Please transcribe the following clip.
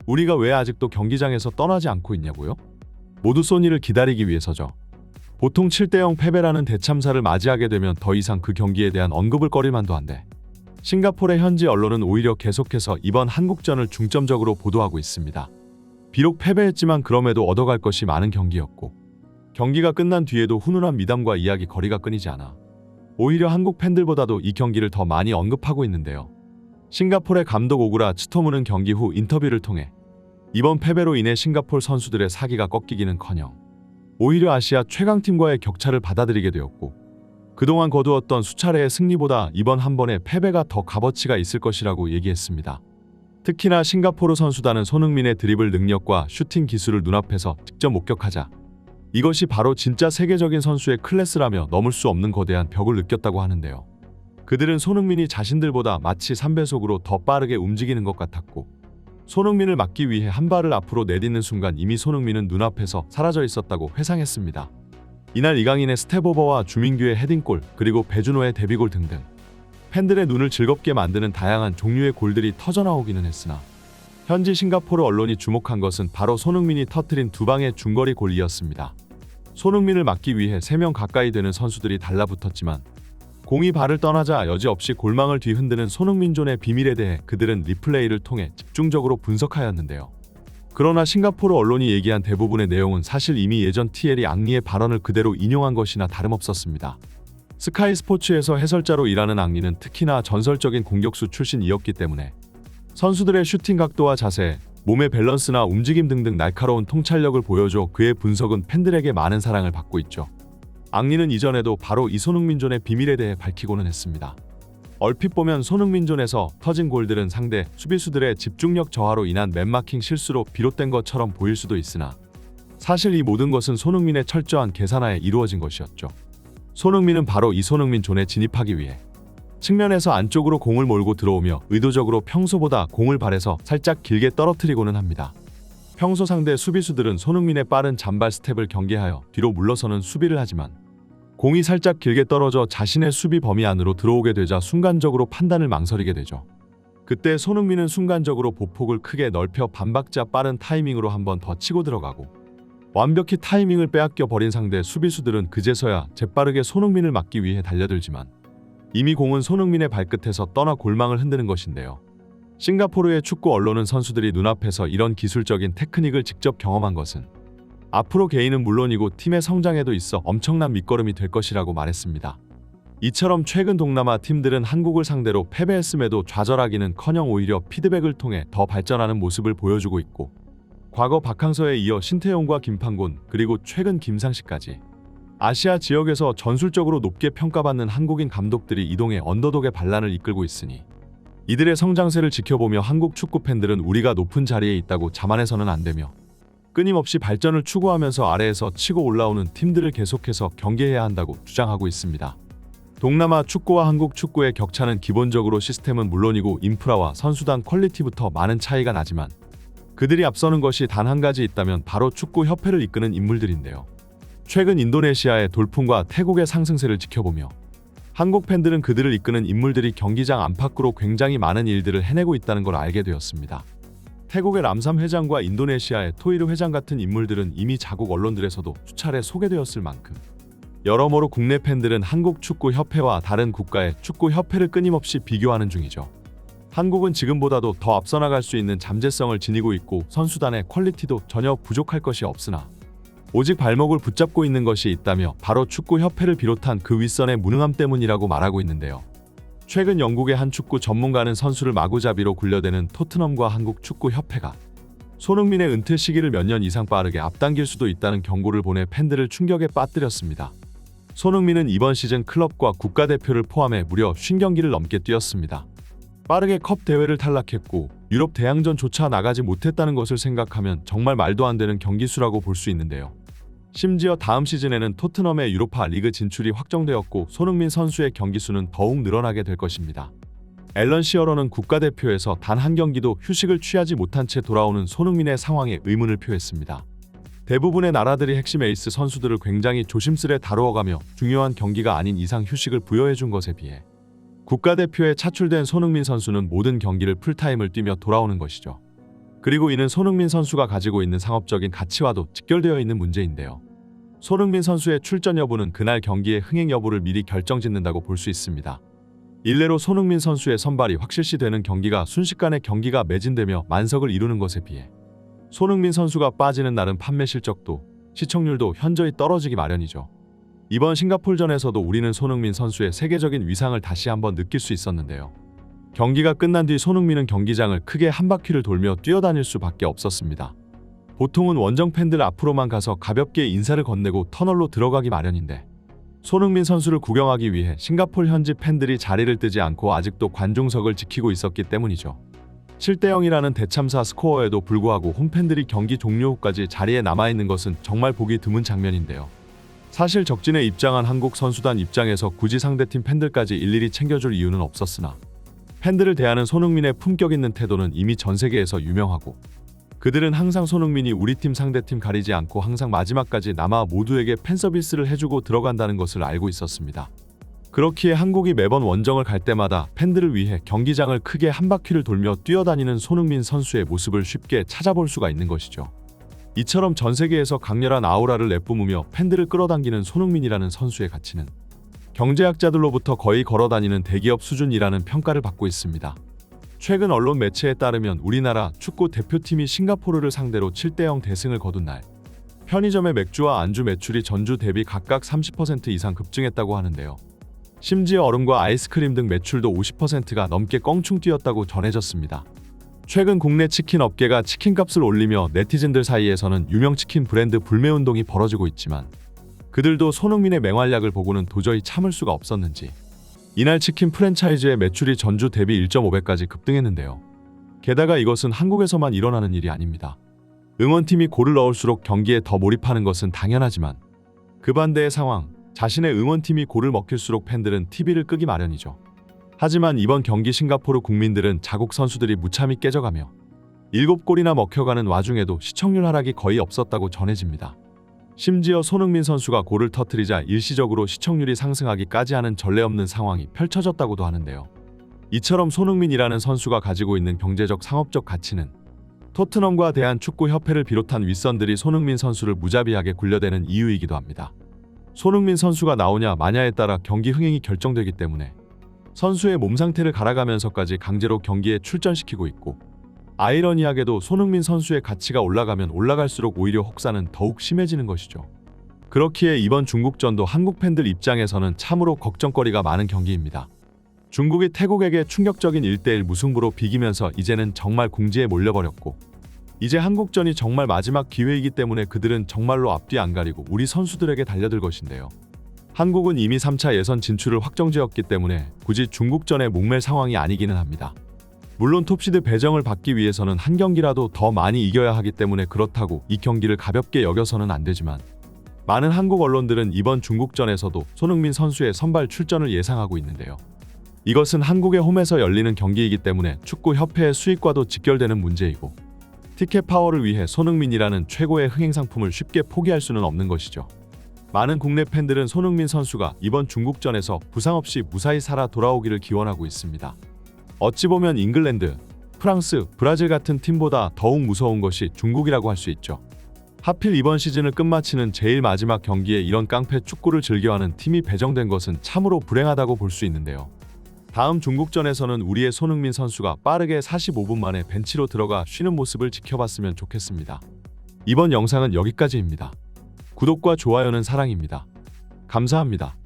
우리가 왜 아직도 경기장에서 떠나지 않고 있냐고요? 모두 소니를 기다리기 위해서죠. 보통 7대0 패배라는 대참사를 맞이하게 되면 더 이상 그 경기에 대한 언급을 꺼릴 만도 한데 싱가포르의 현지 언론은 오히려 계속해서 이번 한국전을 중점적으로 보도하고 있습니다. 비록 패배했지만 그럼에도 얻어갈 것이 많은 경기였고 경기가 끝난 뒤에도 훈훈한 미담과 이야기 거리가 끊이지 않아 오히려 한국 팬들보다도 이 경기를 더 많이 언급하고 있는데요. 싱가포르의 감독 오구라 치토무는 경기 후 인터뷰를 통해 이번 패배로 인해 싱가포르 선수들의 사기가 꺾이기는커녕 오히려 아시아 최강팀과의 격차를 받아들이게 되었고 그동안 거두었던 수차례의 승리보다 이번 한 번의 패배가 더 값어치가 있을 것이라고 얘기했습니다. 특히나 싱가포르 선수단은 손흥민의 드리블 능력과 슈팅 기술을 눈앞에서 직접 목격하자 이것이 바로 진짜 세계적인 선수의 클래스라며 넘을 수 없는 거대한 벽을 느꼈다고 하는데요. 그들은 손흥민이 자신들보다 마치 3배속으로 더 빠르게 움직이는 것 같았고 손흥민을 막기 위해 한 발을 앞으로 내딛는 순간 이미 손흥민은 눈앞에서 사라져 있었다고 회상했습니다. 이날 이강인의 스텝오버와 주민규의 헤딩골 그리고 배준호의 데뷔골 등등 팬들의 눈을 즐겁게 만드는 다양한 종류의 골들이 터져나오기는 했으나 현지 싱가포르 언론이 주목한 것은 바로 손흥민이 터뜨린 두 방의 중거리 골이었습니다. 손흥민을 막기 위해 3명 가까이 되는 선수들이 달라붙었지만 공이 발을 떠나자 여지없이 골망을 뒤흔드는 손흥민존의 비밀에 대해 그들은 리플레이를 통해 집중적으로 분석하였는데요. 그러나 싱가포르 언론이 얘기한 대부분의 내용은 사실 이미 예전 티에리 앙리의 발언을 그대로 인용한 것이나 다름없었습니다. 스카이 스포츠에서 해설자로 일하는 앙리는 특히나 전설적인 공격수 출신이었기 때문에 선수들의 슈팅 각도와 자세, 몸의 밸런스나 움직임 등등 날카로운 통찰력을 보여줘 그의 분석은 팬들에게 많은 사랑을 받고 있죠. 앙리는 이전에도 바로 이 손흥민존의 비밀에 대해 밝히고는 했습니다. 얼핏 보면 손흥민존에서 터진 골들은 상대 수비수들의 집중력 저하로 인한 맨마킹 실수로 비롯된 것처럼 보일 수도 있으나 사실 이 모든 것은 손흥민의 철저한 계산하에 이루어진 것이었죠. 손흥민은 바로 이 손흥민존에 진입하기 위해 측면에서 안쪽으로 공을 몰고 들어오며 의도적으로 평소보다 공을 발에서 살짝 길게 떨어뜨리고는 합니다. 평소 상대 수비수들은 손흥민의 빠른 잔발 스텝을 경계하여 뒤로 물러서는 수비를 하지만 공이 살짝 길게 떨어져 자신의 수비 범위 안으로 들어오게 되자 순간적으로 판단을 망설이게 되죠. 그때 손흥민은 순간적으로 보폭을 크게 넓혀 반박자 빠른 타이밍으로 한 번 더 치고 들어가고 완벽히 타이밍을 빼앗겨 버린 상대 수비수들은 그제서야 재빠르게 손흥민을 막기 위해 달려들지만 이미 공은 손흥민의 발끝에서 떠나 골망을 흔드는 것인데요. 싱가포르의 축구 언론은 선수들이 눈앞에서 이런 기술적인 테크닉을 직접 경험한 것은 앞으로 개인은 물론이고 팀의 성장에도 있어 엄청난 밑거름이 될 것이라고 말했습니다. 이처럼 최근 동남아 팀들은 한국을 상대로 패배했음에도 좌절하기는커녕 오히려 피드백을 통해 더 발전하는 모습을 보여주고 있고 과거 박항서에 이어 신태용과 김판곤 그리고 최근 김상식까지 아시아 지역에서 전술적으로 높게 평가받는 한국인 감독들이 이동해 언더독의 반란을 이끌고 있으니 이들의 성장세를 지켜보며 한국 축구 팬들은 우리가 높은 자리에 있다고 자만해서는 안 되며 끊임없이 발전을 추구하면서 아래에서 치고 올라오는 팀들을 계속해서 경계해야 한다고 주장하고 있습니다. 동남아 축구와 한국 축구의 격차는 기본적으로 시스템은 물론이고 인프라와 선수단 퀄리티부터 많은 차이가 나지만 그들이 앞서는 것이 단 한 가지 있다면 바로 축구협회를 이끄는 인물들인데요. 최근 인도네시아의 돌풍과 태국의 상승세를 지켜보며 한국 팬들은 그들을 이끄는 인물들이 경기장 안팎으로 굉장히 많은 일들을 해내고 있다는 걸 알게 되었습니다. 태국의 람삼 회장과 인도네시아의 토이르 회장 같은 인물들은 이미 자국 언론들에서도 수차례 소개되었을 만큼 여러모로 국내 팬들은 한국 축구협회와 다른 국가의 축구협회를 끊임없이 비교하는 중이죠. 한국은 지금보다도 더 앞서 나갈 수 있는 잠재성을 지니고 있고 선수단의 퀄리티도 전혀 부족할 것이 없으나 오직 발목을 붙잡고 있는 것이 있다며 바로 축구협회를 비롯한 그 윗선의 무능함 때문이라고 말하고 있는데요. 최근 영국의 한 축구 전문가는 선수를 마구잡이로 굴려대는 토트넘과 한국 축구협회가 손흥민의 은퇴 시기를 몇 년 이상 빠르게 앞당길 수도 있다는 경고를 보내 팬들을 충격에 빠뜨렸습니다. 손흥민은 이번 시즌 클럽과 국가대표를 포함해 무려 50경기를 넘게 뛰었습니다. 빠르게 컵 대회를 탈락했고 유럽 대항전조차 나가지 못했다는 것을 생각하면 정말 말도 안 되는 경기수라고 볼 수 있는데요. 심지어 다음 시즌에는 토트넘의 유로파 리그 진출이 확정되었고 손흥민 선수의 경기수는 더욱 늘어나게 될 것입니다. 앨런 시어러는 국가대표에서 단 한 경기도 휴식을 취하지 못한 채 돌아오는 손흥민의 상황에 의문을 표했습니다. 대부분의 나라들이 핵심 에이스 선수들을 굉장히 조심스레 다루어가며 중요한 경기가 아닌 이상 휴식을 부여해준 것에 비해 국가대표에 차출된 손흥민 선수는 모든 경기를 풀타임을 뛰며 돌아오는 것이죠. 그리고 이는 손흥민 선수가 가지고 있는 상업적인 가치와도 직결되어 있는 문제인데요. 손흥민 선수의 출전 여부는 그날 경기의 흥행 여부를 미리 결정짓는다고 볼 수 있습니다. 일례로 손흥민 선수의 선발이 확실시되는 경기가 순식간에 경기가 매진되며 만석을 이루는 것에 비해 손흥민 선수가 빠지는 날은 판매 실적도 시청률도 현저히 떨어지기 마련이죠. 이번 싱가포르전에서도 우리는 손흥민 선수의 세계적인 위상을 다시 한번 느낄 수 있었는데요. 경기가 끝난 뒤 손흥민은 경기장을 크게 한 바퀴를 돌며 뛰어다닐 수밖에 없었습니다. 보통은 원정 팬들 앞으로만 가서 가볍게 인사를 건네고 터널로 들어가기 마련인데 손흥민 선수를 구경하기 위해 싱가포르 현지 팬들이 자리를 뜨지 않고 아직도 관중석을 지키고 있었기 때문이죠. 7대0이라는 대참사 스코어에도 불구하고 홈팬들이 경기 종료 후까지 자리에 남아있는 것은 정말 보기 드문 장면인데요. 사실 적진에 입장한 한국 선수단 입장에서 굳이 상대팀 팬들까지 일일이 챙겨줄 이유는 없었으나 팬들을 대하는 손흥민의 품격 있는 태도는 이미 전 세계에서 유명하고 그들은 항상 손흥민이 우리 팀 상대팀 가리지 않고 항상 마지막까지 남아 모두에게 팬서비스를 해주고 들어간다는 것을 알고 있었습니다. 그렇기에 한국이 매번 원정을 갈 때마다 팬들을 위해 경기장을 크게 한 바퀴를 돌며 뛰어다니는 손흥민 선수의 모습을 쉽게 찾아볼 수가 있는 것이죠. 이처럼 전 세계에서 강렬한 아우라를 내뿜으며 팬들을 끌어당기는 손흥민이라는 선수의 가치는 경제학자들로부터 거의 걸어다니는 대기업 수준이라는 평가를 받고 있습니다. 최근 언론 매체에 따르면 우리나라 축구 대표팀이 싱가포르를 상대로 7대0 대승을 거둔 날 편의점의 맥주와 안주 매출이 전주 대비 각각 30% 이상 급증했다고 하는데요. 심지어 얼음과 아이스크림 등 매출도 50%가 넘게 껑충 뛰었다고 전해졌습니다. 최근 국내 치킨 업계가 치킨값을 올리며 네티즌들 사이에서는 유명 치킨 브랜드 불매운동이 벌어지고 있지만 그들도 손흥민의 맹활약을 보고는 도저히 참을 수가 없었는지 이날 치킨 프랜차이즈의 매출이 전주 대비 1.5배까지 급등했는데요. 게다가 이것은 한국에서만 일어나는 일이 아닙니다. 응원팀이 골을 넣을수록 경기에 더 몰입하는 것은 당연하지만 그 반대의 상황, 자신의 응원팀이 골을 먹힐수록 팬들은 TV를 끄기 마련이죠. 하지만 이번 경기 싱가포르 국민들은 자국 선수들이 무참히 깨져가며 7골이나 먹혀가는 와중에도 시청률 하락이 거의 없었다고 전해집니다. 심지어 손흥민 선수가 골을 터뜨리자 일시적으로 시청률이 상승하기까지 하는 전례 없는 상황이 펼쳐졌다고도 하는데요. 이처럼 손흥민이라는 선수가 가지고 있는 경제적 상업적 가치는 토트넘과 대한축구협회를 비롯한 윗선들이 손흥민 선수를 무자비하게 굴려대는 이유이기도 합니다. 손흥민 선수가 나오냐 마냐에 따라 경기 흥행이 결정되기 때문에 선수의 몸 상태를 갈아가면서까지 강제로 경기에 출전시키고 있고 아이러니하게도 손흥민 선수의 가치가 올라가면 올라갈수록 오히려 혹사는 더욱 심해지는 것이죠. 그렇기에 이번 중국전도 한국 팬들 입장에서는 참으로 걱정거리가 많은 경기입니다. 중국이 태국에게 충격적인 1대1 무승부로 비기면서 이제는 정말 궁지에 몰려버렸고 이제 한국전이 정말 마지막 기회이기 때문에 그들은 정말로 앞뒤 안 가리고 우리 선수들에게 달려들 것인데요. 한국은 이미 3차 예선 진출을 확정지었기 때문에 굳이 중국전에 목맬 상황이 아니기는 합니다. 물론 톱시드 배정을 받기 위해서는 한 경기라도 더 많이 이겨야 하기 때문에 그렇다고 이 경기를 가볍게 여겨서는 안 되지만 많은 한국 언론들은 이번 중국전에서도 손흥민 선수의 선발 출전을 예상하고 있는데요. 이것은 한국의 홈에서 열리는 경기이기 때문에 축구협회의 수익과도 직결되는 문제이고 티켓 파워를 위해 손흥민이라는 최고의 흥행 상품을 쉽게 포기할 수는 없는 것이죠. 많은 국내 팬들은 손흥민 선수가 이번 중국전에서 부상 없이 무사히 살아 돌아오기를 기원하고 있습니다. 어찌 보면 잉글랜드, 프랑스, 브라질 같은 팀보다 더욱 무서운 것이 중국이라고 할 수 있죠. 하필 이번 시즌을 끝마치는 제일 마지막 경기에 이런 깡패 축구를 즐겨하는 팀이 배정된 것은 참으로 불행하다고 볼 수 있는데요. 다음 중국전에서는 우리의 손흥민 선수가 빠르게 45분 만에 벤치로 들어가 쉬는 모습을 지켜봤으면 좋겠습니다. 이번 영상은 여기까지입니다. 구독과 좋아요는 사랑입니다. 감사합니다.